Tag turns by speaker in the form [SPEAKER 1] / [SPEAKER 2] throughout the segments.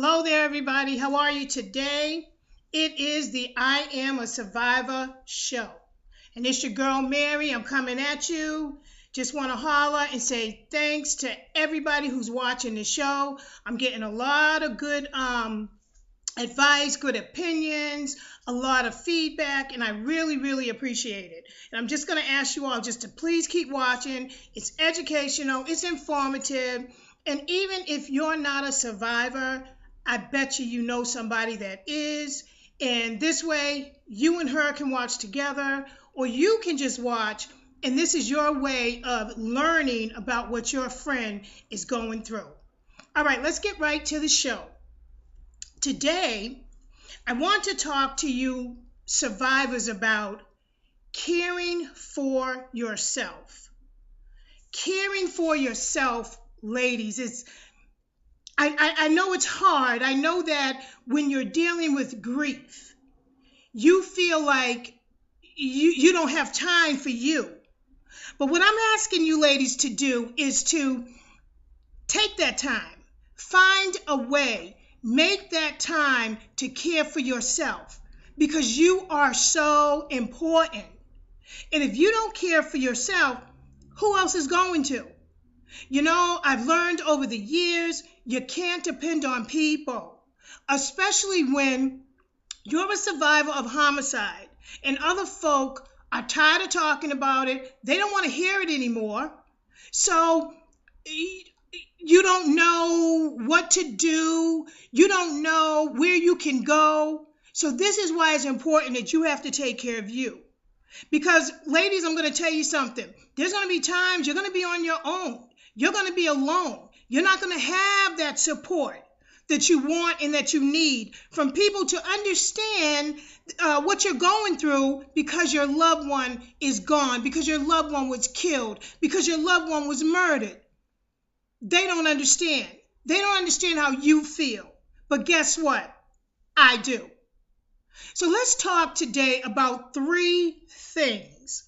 [SPEAKER 1] Hello there, everybody. How are you today? It is the I Am a Survivor show. And it's your girl, Mary. I'm coming at you. Just want to holler and say thanks to everybody who's watching the show. I'm getting a lot of good advice, good opinions, a lot of feedback, and I really appreciate it. And I'm just going to ask you all just to please keep watching. It's educational, it's informative, and even if you're not a survivor, I bet you know somebody that is. And this way, you and her can watch together, or you can just watch, and this is your way of learning about what your friend is going through. All right, let's get right to the show. Today, I want to talk to you survivors about caring for yourself. Caring for yourself, ladies, I know it's hard. I know that when you're dealing with grief, you feel like you don't have time for you. But what I'm asking you ladies to do is to take that time, find a way, make that time to care for yourself, because you are so important. And if you don't care for yourself, who else is going to? You know, I've learned over the years, you can't depend on people, especially when you're a survivor of homicide and other folk are tired of talking about it. They don't want to hear it anymore. So you don't know what to do. You don't know where you can go. So this is why it's important that you have to take care of you. Because, ladies, I'm going to tell you something. There's going to be times you're going to be on your own. You're going to be alone. You're not going to have that support that you want and that you need from people to understand what you're going through, because your loved one is gone, because your loved one was killed, because your loved one was murdered. They don't understand. They don't understand how you feel. But guess what? I do. So let's talk today about 3 things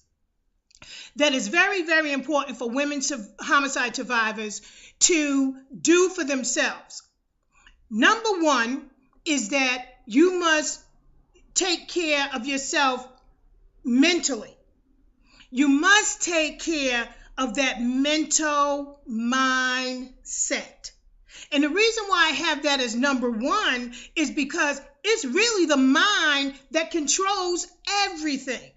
[SPEAKER 1] that is very important for women homicide survivors to do for themselves. Number 1 is that you must take care of yourself mentally. You must take care of that mental mindset. And the reason why I have that as number 1 is because it's really the mind that controls everything.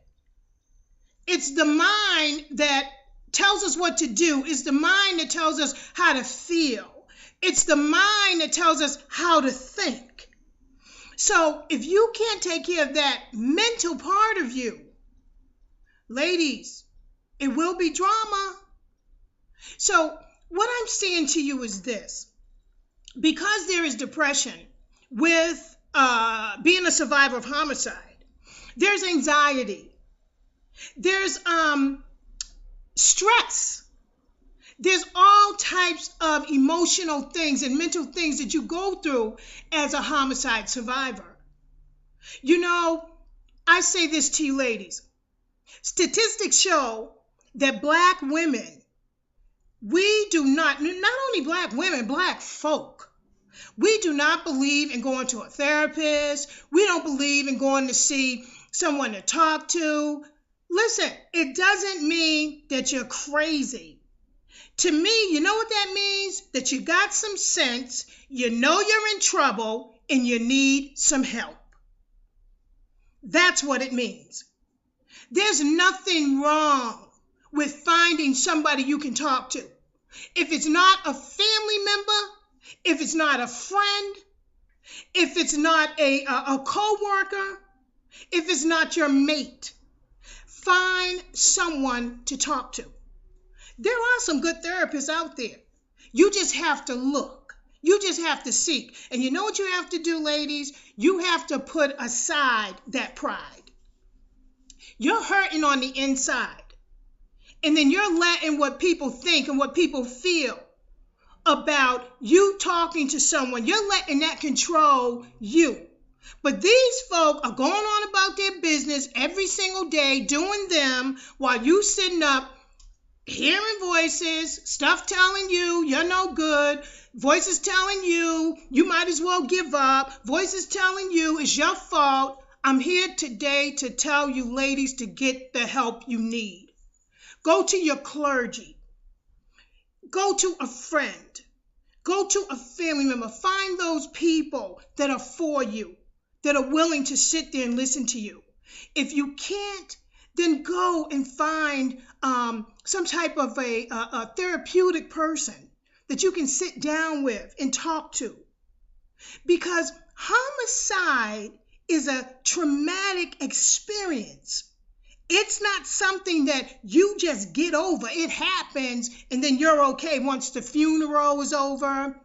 [SPEAKER 1] It's the mind that tells us what to do. It's the mind that tells us how to feel. It's the mind that tells us how to think. So if you can't take care of that mental part of you, ladies, it will be drama. So what I'm saying to you is this. Because there is depression with being a survivor of homicide, there's anxiety, there's stress, there's all types of emotional things and mental things that you go through as a homicide survivor. You know, I say this to you ladies. Statistics show that Black women, we do not only Black women, Black folk, we do not believe in going to a therapist. We don't believe in going to see someone to talk to. Listen, it doesn't mean that you're crazy. To me, you know what that means? That you got some sense, you know you're in trouble, and you need some help. That's what it means. There's nothing wrong with finding somebody you can talk to. If it's not a family member, if it's not a friend, if it's not a co-worker, if it's not your mate, find someone to talk to. There are some good therapists out there. You just have to look. You just have to seek. And you know what you have to do, ladies? You have to put aside that pride. You're hurting on the inside. And then you're letting what people think and what people feel about you talking to someone. You're letting that control you. But these folk are going on about their business every single day, doing them, while you sitting up hearing voices, stuff telling you you're no good, voices telling you you might as well give up, voices telling you it's your fault. I'm here today to tell you, ladies, to get the help you need. Go to your clergy. Go to a friend. Go to a family member. Find those people that are for you, that are willing to sit there and listen to you. If you can't, then go and find some type of a therapeutic person that you can sit down with and talk to. Because homicide is a traumatic experience. It's not something that you just get over. It happens and then you're okay once the funeral is over,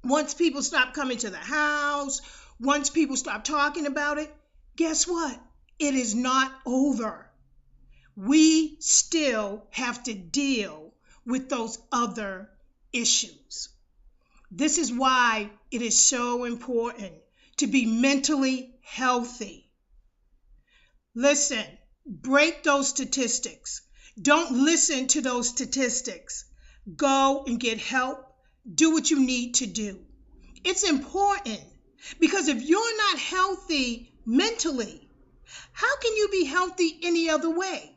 [SPEAKER 1] once people stop coming to the house, once people stop talking about it. Guess what? It is not over. We still have to deal with those other issues. This is why it is so important to be mentally healthy. Listen, break those statistics. Don't listen to those statistics. Go and get help. Do what you need to do. It's important because if you're not healthy mentally, how can you be healthy any other way?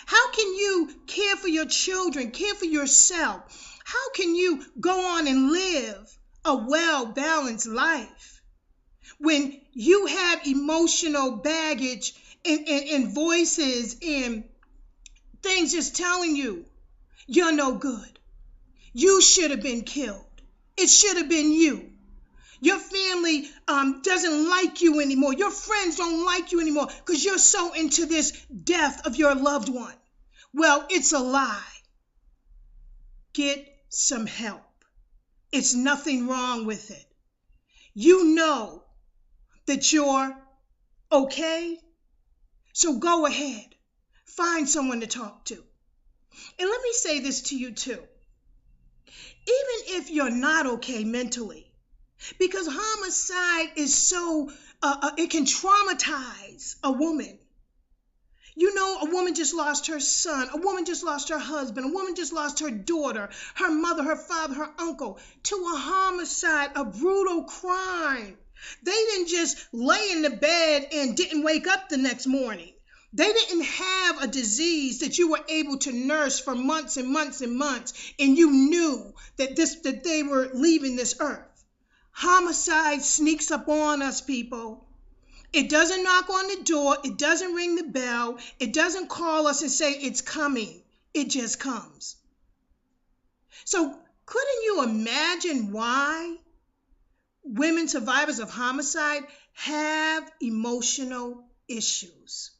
[SPEAKER 1] How can you care for your children, care for yourself? How can you go on and live a well-balanced life when you have emotional baggage and voices and things just telling you you're no good? You should have been killed. It should have been you. Your family doesn't like you anymore. Your friends don't like you anymore because you're so into this death of your loved one. Well, it's a lie. Get some help. It's nothing wrong with it. You know that you're okay, so go ahead. Find someone to talk to. And let me say this to you too. Even if you're not okay mentally, because homicide is so, it can traumatize a woman. You know, a woman just lost her son. A woman just lost her husband. A woman just lost her daughter, her mother, her father, her uncle to a homicide, a brutal crime. They didn't just lay in the bed and didn't wake up the next morning. They didn't have a disease that you were able to nurse for months and months and months, and you knew that they were leaving this earth. Homicide sneaks up on us, people. It doesn't knock on the door. It doesn't ring the bell. It doesn't call us and say it's coming. It just comes. So couldn't you imagine why women survivors of homicide have emotional issues?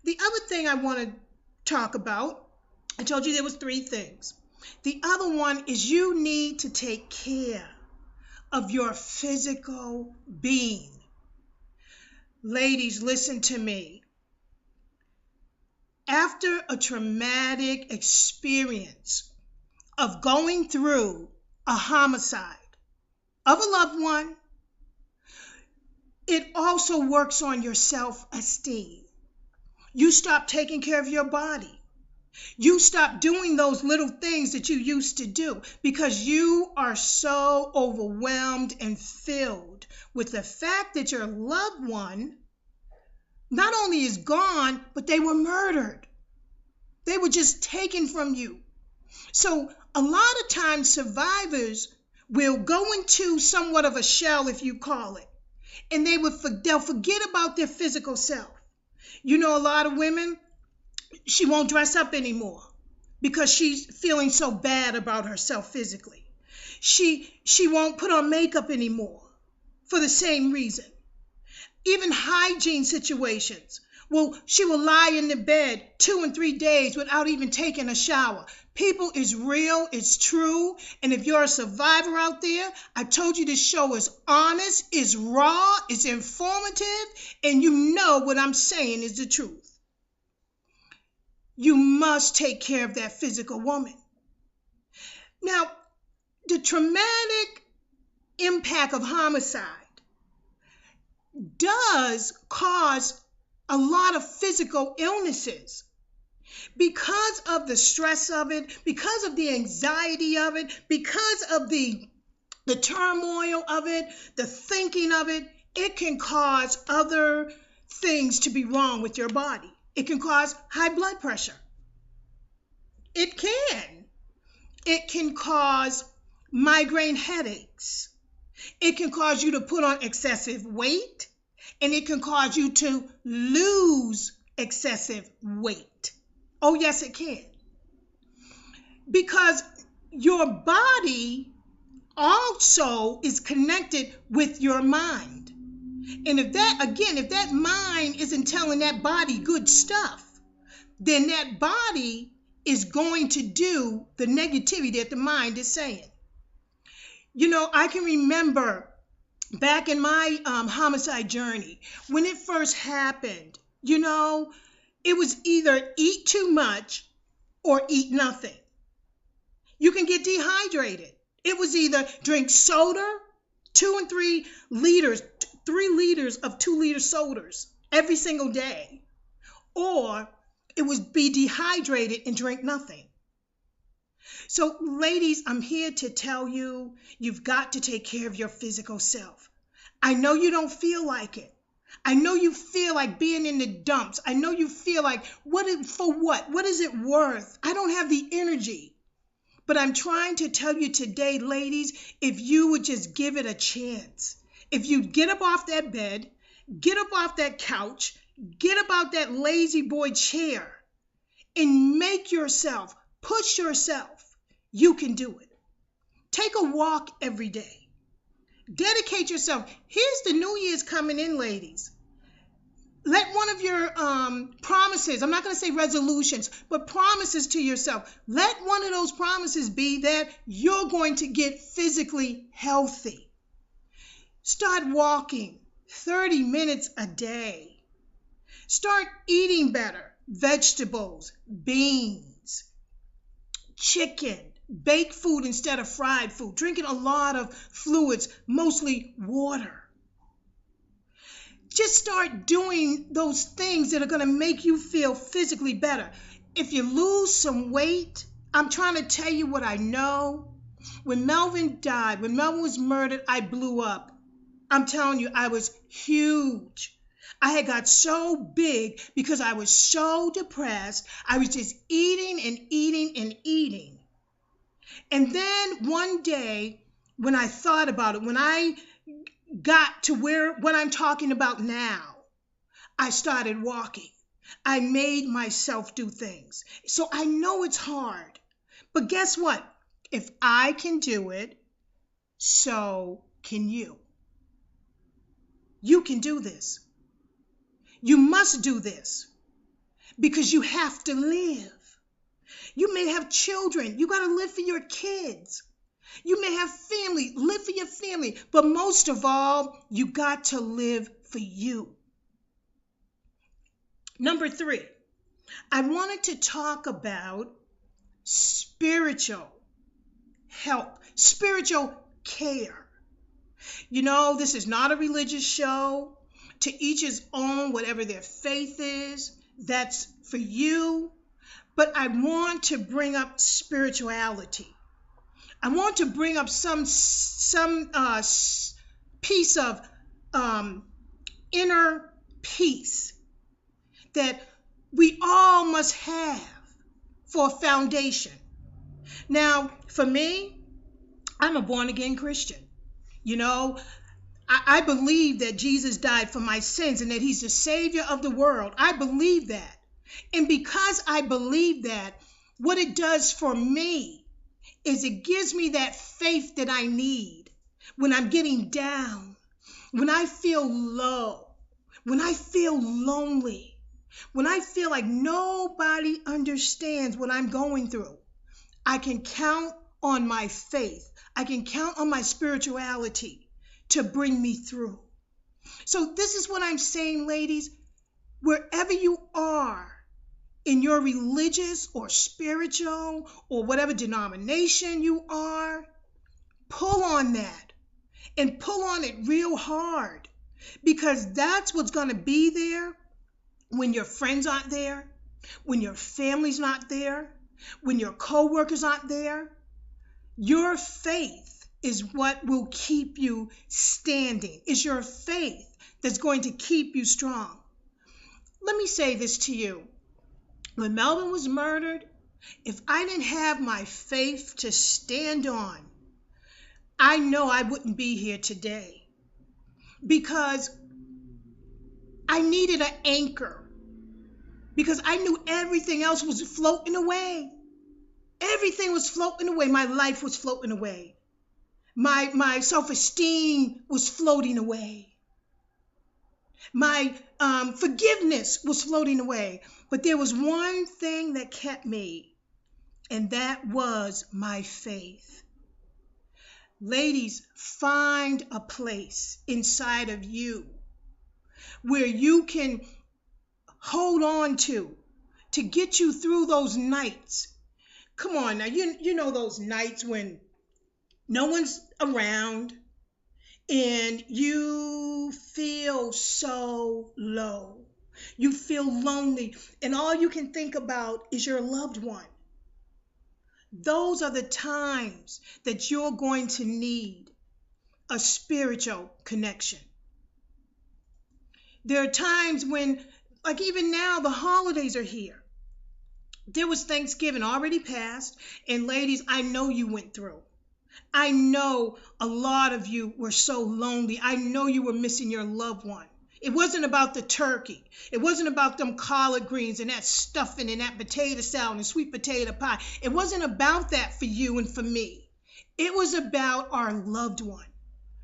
[SPEAKER 1] The other thing I want to talk about, I told you there was 3 things. The other one is you need to take care of your physical being. Ladies, listen to me. After a traumatic experience of going through a homicide of a loved one, it also works on your self-esteem. You stop taking care of your body. You stop doing those little things that you used to do because you are so overwhelmed and filled with the fact that your loved one not only is gone, but they were murdered. They were just taken from you. So a lot of times survivors will go into somewhat of a shell, if you call it, and they'll forget about their physical self. You know, a lot of women, she won't dress up anymore because she's feeling so bad about herself physically. She won't put on makeup anymore for the same reason. Even hygiene situations. Well, she will lie in the bed 2 and 3 days without even taking a shower. People, is real, it's true. And if you're a survivor out there, I told you this show is honest, it's raw, it's informative, and you know what I'm saying is the truth. You must take care of that physical woman. Now, the traumatic impact of homicide does cause a lot of physical illnesses. Because of the stress of it, because of the anxiety of it, because of the turmoil of it, the thinking of it, it can cause other things to be wrong with your body. It can cause high blood pressure. It can. It can cause migraine headaches. It can cause you to put on excessive weight, and it can cause you to lose excessive weight. Oh, yes, it can. Because your body also is connected with your mind. And if that mind isn't telling that body good stuff, then that body is going to do the negativity that the mind is saying. I can remember back in my homicide journey, when it first happened, it was either eat too much or eat nothing. You can get dehydrated. It was either drink soda, 2 and 3 liters, 3 liters of 2-liter sodas every single day, or it was be dehydrated and drink nothing. So, ladies, I'm here to tell you, you've got to take care of your physical self. I know you don't feel like it. I know you feel like being in the dumps. I know you feel like, for what? What is it worth? I don't have the energy. But I'm trying to tell you today, ladies, if you would just give it a chance, if you get up off that bed, get up off that couch, get up out that lazy boy chair, and push yourself, you can do it. Take a walk every day. Dedicate yourself. Here's the New Year's coming in, ladies. Let one of your promises, I'm not going to say resolutions, but promises to yourself. Let one of those promises be that you're going to get physically healthy. Start walking 30 minutes a day. Start eating better. Vegetables, beans, chicken, baked food instead of fried food. Drinking a lot of fluids, mostly water. Just start doing those things that are going to make you feel physically better. If you lose some weight, I'm trying to tell you what I know. When Melvin died, when Melvin was murdered, I blew up. I'm telling you, I was huge. I had got so big because I was so depressed. I was just eating and eating and eating. And then one day, when I thought about it, when I got to what I'm talking about now, I started walking. I made myself do things. So I know it's hard. But guess what? If I can do it, so can you. You can do this. You must do this because you have to live. You may have children. You got to live for your kids. You may have family. Live for your family. But most of all, you got to live for you. Number 3, I wanted to talk about spiritual help, spiritual care. This is not a religious show. To each his own, whatever their faith is, that's for you. But I want to bring up spirituality. I want to bring up some piece of inner peace that we all must have for a foundation. Now, for me, I'm a born-again Christian. I believe that Jesus died for my sins and that he's the Savior of the world. I believe that. And because I believe that, what it does for me is it gives me that faith that I need when I'm getting down, when I feel low, when I feel lonely, when I feel like nobody understands what I'm going through. I can count on my faith. I can count on my spirituality to bring me through. So this is what I'm saying, ladies. Wherever you are in your religious or spiritual or whatever denomination you are, pull on that and pull on it real hard, because that's what's going to be there when your friends aren't there. when your family's not there, when your coworkers aren't there. Your faith is what will keep you standing. It's your faith that's going to keep you strong. Let me say this to you. When Melvin was murdered, if I didn't have my faith to stand on, I know I wouldn't be here today, because I needed an anchor, because I knew everything else was floating away. Everything was floating away. My life was floating away. My self-esteem was floating away. My forgiveness was floating away. But there was one thing that kept me, and that was my faith. Ladies, find a place inside of you where you can hold on to get you through those nights. Come on now, you know those nights when no one's around and you feel so low. You feel lonely and all you can think about is your loved one. Those are the times that you're going to need a spiritual connection. There are times when, like even now, the holidays are here. There was Thanksgiving already passed, and ladies, I know you went through. I know a lot of you were so lonely. I know you were missing your loved one. It wasn't about the turkey. It wasn't about them collard greens and that stuffing and that potato salad and sweet potato pie. It wasn't about that for you and for me. It was about our loved one,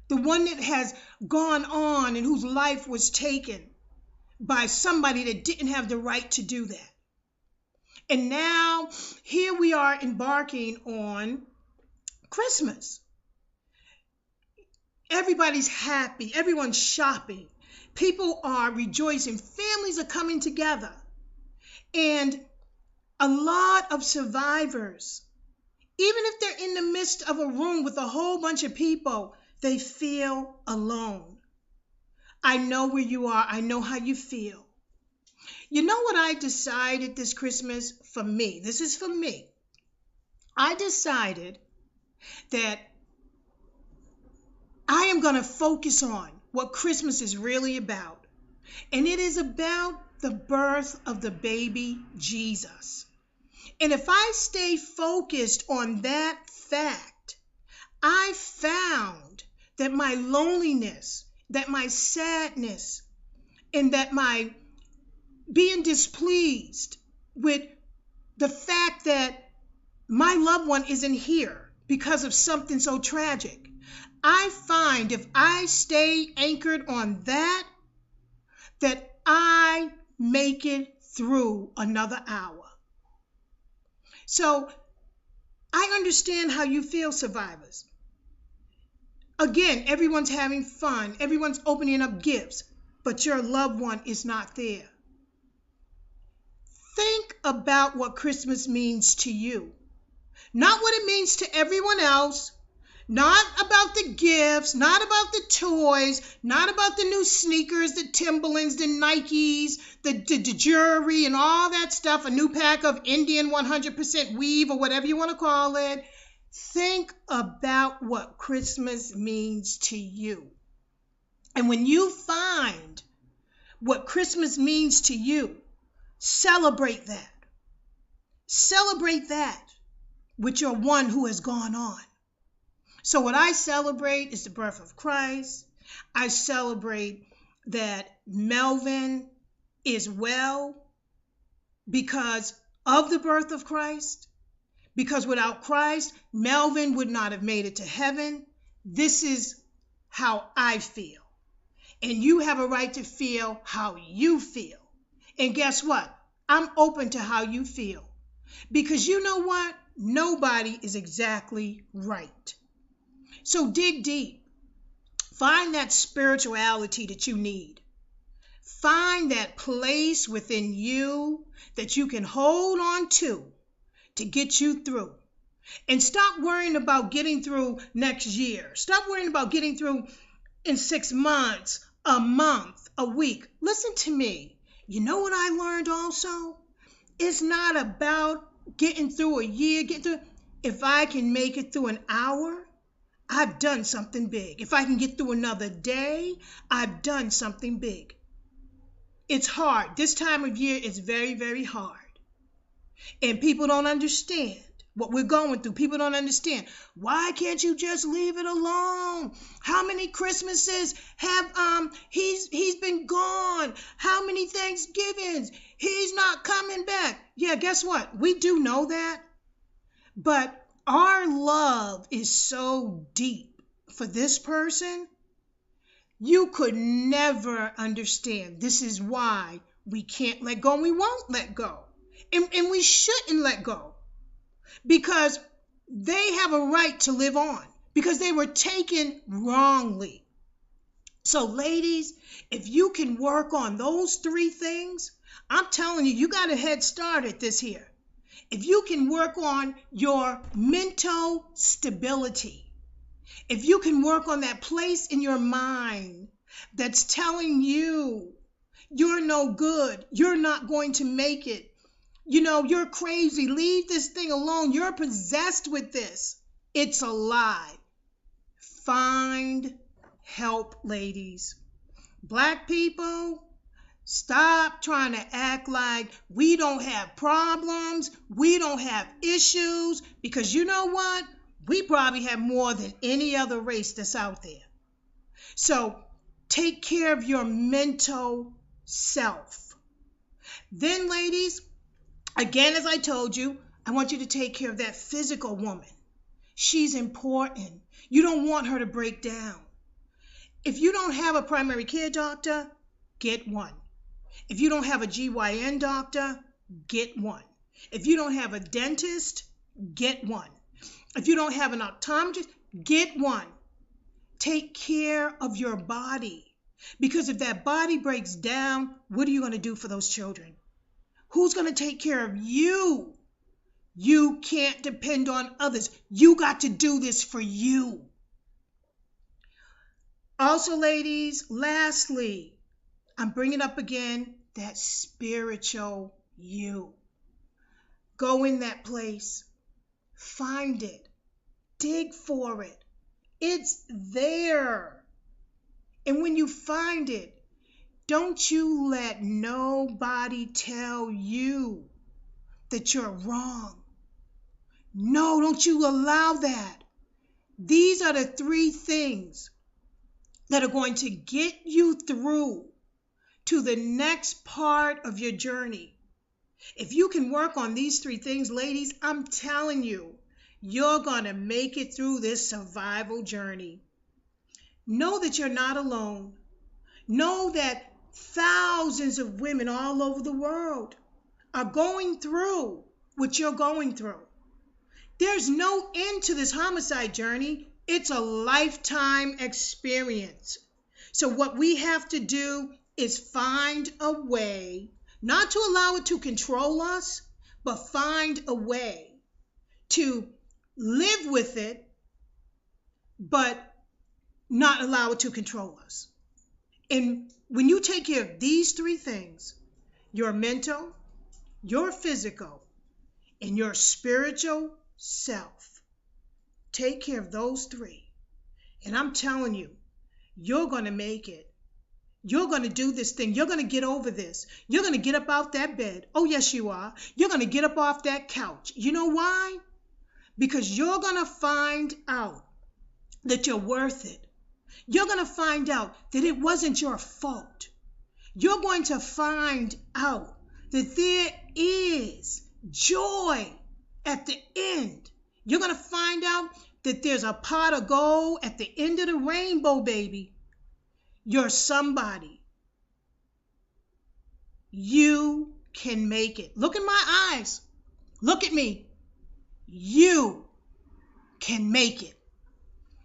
[SPEAKER 1] the one that has gone on and whose life was taken by somebody that didn't have the right to do that. And now here we are embarking on Christmas. Everybody's happy. Everyone's shopping. People are rejoicing. Families are coming together. And a lot of survivors, even if they're in the midst of a room with a whole bunch of people, they feel alone. I know where you are. I know how you feel. You know what I decided this Christmas for me? This is for me. I decided that I am going to focus on what Christmas is really about. And it is about the birth of the baby Jesus. And if I stay focused on that fact, I found that my loneliness, that my sadness, and that my being displeased with the fact that my loved one isn't here because of something so tragic. I find if I stay anchored on that I make it through another hour. So I understand how you feel, survivors. Again, everyone's having fun. Everyone's opening up gifts, but your loved one is not there. Think about what Christmas means to you. Not what it means to everyone else. Not about the gifts, not about the toys, not about the new sneakers, the Timberlands, the Nikes, the jewelry and all that stuff, a new pack of Indian 100% weave or whatever you want to call it. Think about what Christmas means to you. And when you find what Christmas means to you, celebrate that. Celebrate that with your one who has gone on. So what I celebrate is the birth of Christ. I celebrate that Melvin is well because of the birth of Christ. Because without Christ, Melvin would not have made it to heaven. This is how I feel. And you have a right to feel how you feel. And guess what? I'm open to how you feel. Because you know what? Nobody is exactly right. So dig deep. Find that spirituality that you need. Find that place within you that you can hold on to get you through. And stop worrying about getting through next year. Stop worrying about getting through in 6 months, a month, a week. Listen to me. You know what I learned also? It's not about getting through a year, if I can make it through an hour, I've done something big. If I can get through another day, I've done something big. It's hard. This time of year is very, very hard. And people don't understand what we're going through. People don't understand. Why can't you just leave it alone? How many Christmases have he's been gone? How many Thanksgivings? He's not coming back. Yeah, guess what? We do know that. But our love is so deep for this person, you could never understand. This is why we can't let go and we won't let go. And we shouldn't let go, because they have a right to live on, because they were taken wrongly. So ladies, if you can work on those 3 things, I'm telling you, you got a head start at this here. If you can work on your mental stability, if you can work on that place in your mind that's telling you you're no good, you're not going to make it, you're crazy, leave this thing alone, you're possessed with this. It's a lie. Find help, ladies. Black people, stop trying to act like we don't have problems, we don't have issues, because you know what? We probably have more than any other race that's out there. So take care of your mental self. Then, ladies, again, as I told you, I want you to take care of that physical woman. She's important. You don't want her to break down. If you don't have a primary care doctor, get one. If you don't have a GYN doctor, get one. If you don't have a dentist, get one. If you don't have an optometrist, get one. Take care of your body. Because if that body breaks down, what are you going to do for those children? Who's going to take care of you? You can't depend on others. You got to do this for you. Also, ladies, lastly, I'm bringing up again that spiritual you. Go in that place. Find it. Dig for it. It's there. And when you find it, don't you let nobody tell you that you're wrong. No, don't you allow that. These are the 3 things that are going to get you through to the next part of your journey. If you can work on these 3 things, ladies, I'm telling you, you're going to make it through this survival journey. Know that you're not alone. Know that thousands of women all over the world are going through what you're going through. There's no end to this homicide journey. It's a lifetime experience. So what we have to do is find a way, not to allow it to control us, but find a way to live with it, but not allow it to control us. And when you take care of these 3 things, your mental, your physical, and your spiritual self, take care of those 3. And I'm telling you, you're going to make it. You're going to do this thing. You're going to get over this. You're going to get up out that bed. Oh, yes, you are. You're going to get up off that couch. You know why? Because you're going to find out that you're worth it. You're going to find out that it wasn't your fault. You're going to find out that there is joy at the end. You're going to find out that there's a pot of gold at the end of the rainbow, baby. You're somebody. You can make it. Look in my eyes. Look at me. You can make it.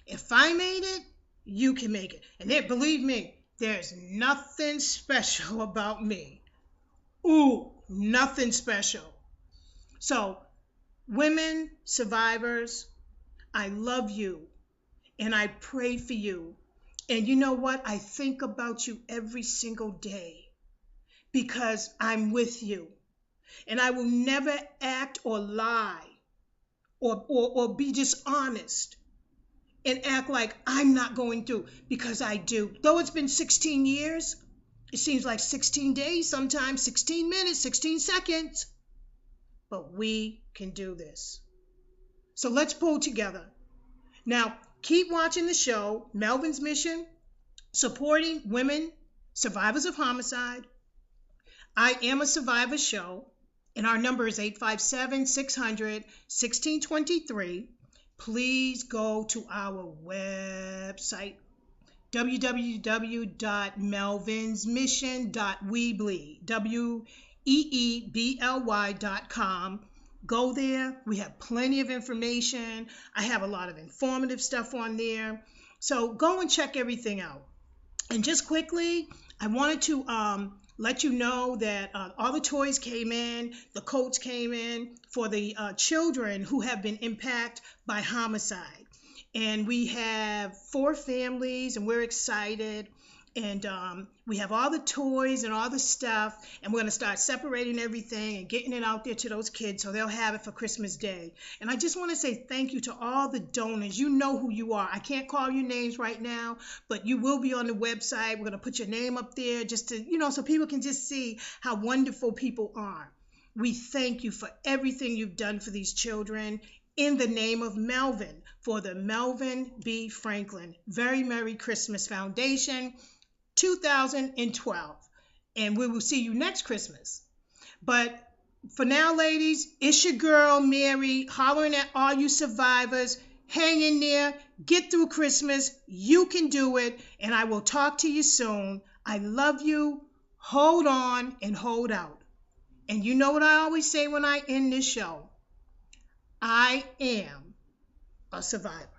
[SPEAKER 1] If I made it, you can make it. And then, believe me, there's nothing special about me. Ooh, nothing special. So, women, survivors, I love you and I pray for you. And you know what? I think about you every single day because I'm with you. And I will never act or lie or be dishonest and act like I'm not going through, because I do. Though it's been 16 years, it seems like 16 days, sometimes 16 minutes, 16 seconds. But we can do this. So let's pull together. Now, keep watching the show, Melvin's Mission, supporting women, survivors of homicide. I Am a Survivor show, and our number is 857-600-1623. Please go to our website, www.melvinsmission.weebly.com. Go there. We have plenty of information. I have a lot of informative stuff on there. So go and check everything out. And just quickly, I wanted to let you know that all the toys came in, the coats came in for the children who have been impacted by homicide. And we have 4 families, and we're excited. And we have all the toys and all the stuff, and we're going to start separating everything and getting it out there to those kids so they'll have it for Christmas Day. And I just want to say thank you to all the donors. You know who you are. I can't call your names right now, but you will be on the website. We're going to put your name up there just to, so people can just see how wonderful people are. We thank you for everything you've done for these children in the name of Melvin, for the Melvin B. Franklin Very Merry Christmas Foundation, 2012. And we will see you next Christmas. But for now, ladies, it's your girl, Mary, hollering at all you survivors. Hang in there. Get through Christmas. You can do it. And I will talk to you soon. I love you. Hold on and hold out. And you know what I always say when I end this show? I am a survivor.